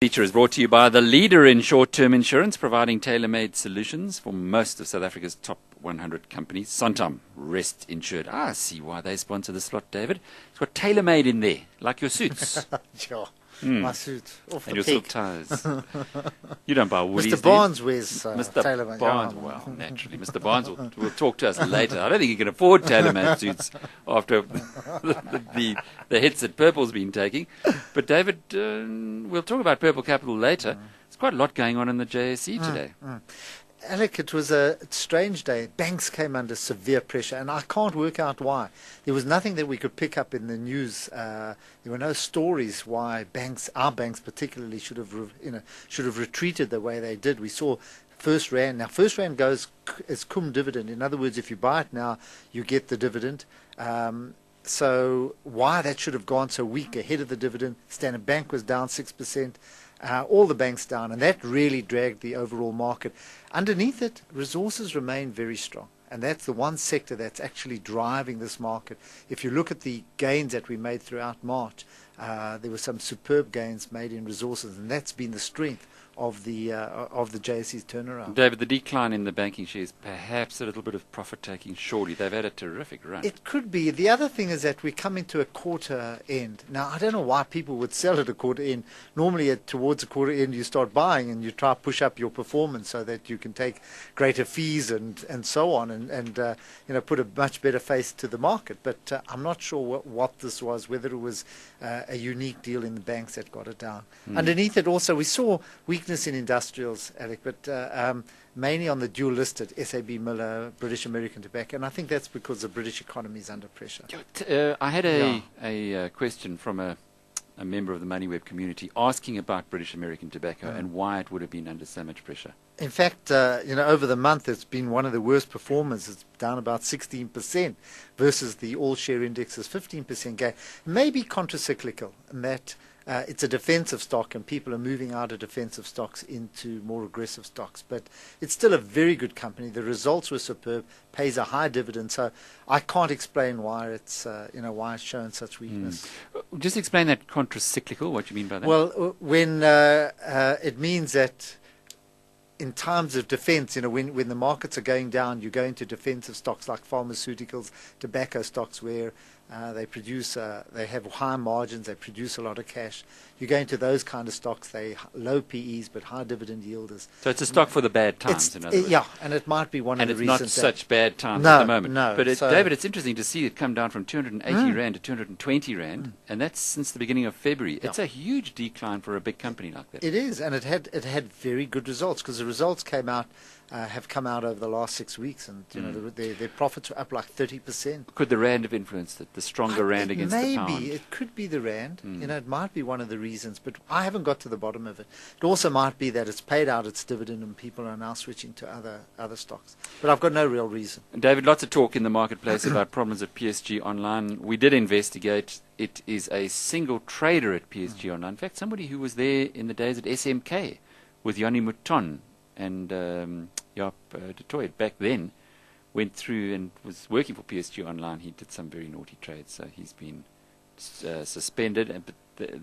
Feature is brought to you by the leader in short-term insurance, providing tailor-made solutions for most of South Africa's top 100 companies. Santam, Rest Insured. I see why they sponsor the slot, David. It's got tailor-made in there, like your suits. Sure. My suit. Off And the your peg. silk ties. You don't buy woolies, Mr. Barnes wears Mr. tailor-made. Barnes, well, naturally. Mr. Barnes will talk to us later. I don't think he can afford tailor-made suits after the hits that Purple's been taking. But, David, we'll talk about Purple Capital later. There's quite a lot going on in the JSE today. Alec, it was a strange day. Banks came under severe pressure, and I can't work out why. There was nothing that we could pick up in the news. There were no stories why banks, our banks particularly, should have retreated the way they did. We saw First Rand. Now, First Rand goes as cum dividend. In other words, if you buy it now, you get the dividend. So why that should have gone so weak ahead of the dividend? Standard Bank was down 6%. All the banks down, and that really dragged the overall market. Underneath it, resources remain very strong, and that's the one sector that's actually driving this market. If you look at the gains that we made throughout March, there were some superb gains made in resources, and that's been the strength of the JSE's turnaround. David, the decline in the banking shares, perhaps a little bit of profit-taking, surely. They've had a terrific run. It could be. The other thing is that we're coming to a quarter end. Now, I don't know why people would sell at a quarter end. Normally, towards a quarter end, you start buying and you try to push up your performance so that you can take greater fees and so on and put a much better face to the market. But I'm not sure what this was, whether it was a unique deal in the banks that got it down. Underneath it also, we saw weakness in industrials, Alec, but mainly on the dual-listed SAB Miller, British American Tobacco, and I think that's because the British economy is under pressure. I had a question from a member of the MoneyWeb community asking about British American Tobacco and why it would have been under so much pressure. In fact, over the month, it's been one of the worst performers. It's down about 16% versus the all-share index's 15% gain. Maybe contracyclical in that it's a defensive stock and people are moving out of defensive stocks into more aggressive stocks. But it's still a very good company. The results were superb, pays a high dividend. So I can't explain why it's shown such weakness. Just explain that contracyclical, what you mean by that. Well, when it means that in times of defense, when the markets are going down, you go into defensive stocks like pharmaceuticals, tobacco stocks where they have high margins, they produce a lot of cash. You go into those kind of stocks, they low PEs but high dividend yielders. So it's a stock for the bad times, in other words. Yeah, and it might be one of the reasons. And it's not such bad times at the moment. No, but David, it's interesting to see it come down from 280 Rand to 220 Rand, and that's since the beginning of February. It's a huge decline for a big company like that. It is, and it had very good results because the results have come out over the last 6 weeks, and their profits were up like 30%. Could the Rand have influenced it? The stronger Rand against the pound? Maybe it could be the Rand. It might be one of the reasons, but I haven't got to the bottom of it. It also might be that it's paid out its dividend and people are now switching to other stocks. But I've got no real reason. And David, lots of talk in the marketplace about problems at PSG Online. We did investigate. It is a single trader at PSG Online. In fact, somebody who was there in the days at SMK with Yanni Mouton and Jaap de Tooy back then went through and was working for PSG Online. He did some very naughty trades, so he's been suspended. But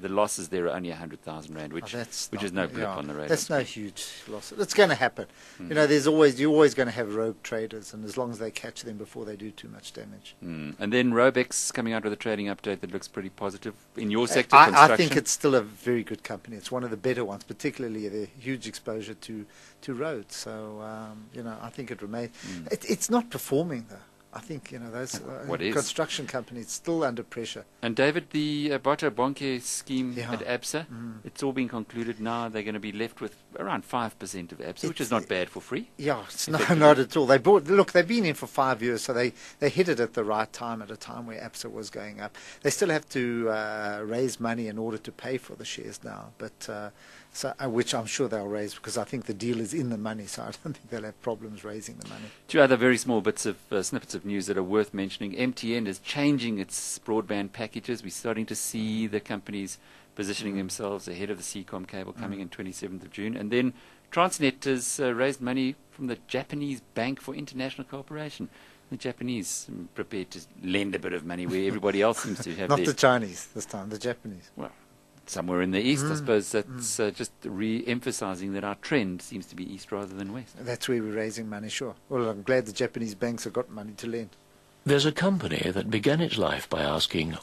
the losses there are only 100,000 Rand, which is no blip on the radar. That's no huge loss. It's going to happen. You're always going to have rogue traders, and as long as they catch them before they do too much damage. And then Robex coming out with a trading update that looks pretty positive in your sector. I think it's still a very good company. It's one of the better ones, particularly the huge exposure to roads. So I think it remains. It's not performing though. I think those construction companies still under pressure. And David, the Bato Bonke scheme at ABSA, it's all been concluded now. They're going to be left with around 5% of ABSA, which is not bad for free. Yeah, it's not at all. They've been in for 5 years, so they hit it at the right time, at a time where ABSA was going up. They still have to raise money in order to pay for the shares now, but which I'm sure they'll raise because I think the deal is in the money, so I don't think they'll have problems raising the money. Two other very small bits of snippets of news that are worth mentioning. MTN is changing its broadband packages. We're starting to see the companies positioning themselves ahead of the Seacom cable coming in 27th of June. And then Transnet has raised money from the Japanese Bank for International Cooperation. The Japanese prepared to lend a bit of money where everybody else seems to have Not the Chinese this time, the Japanese. Well, somewhere in the east. I suppose that's just re-emphasizing that our trend seems to be east rather than west. That's where we're raising money, sure. Well, I'm glad the Japanese banks have got money to lend. There's a company that began its life by asking,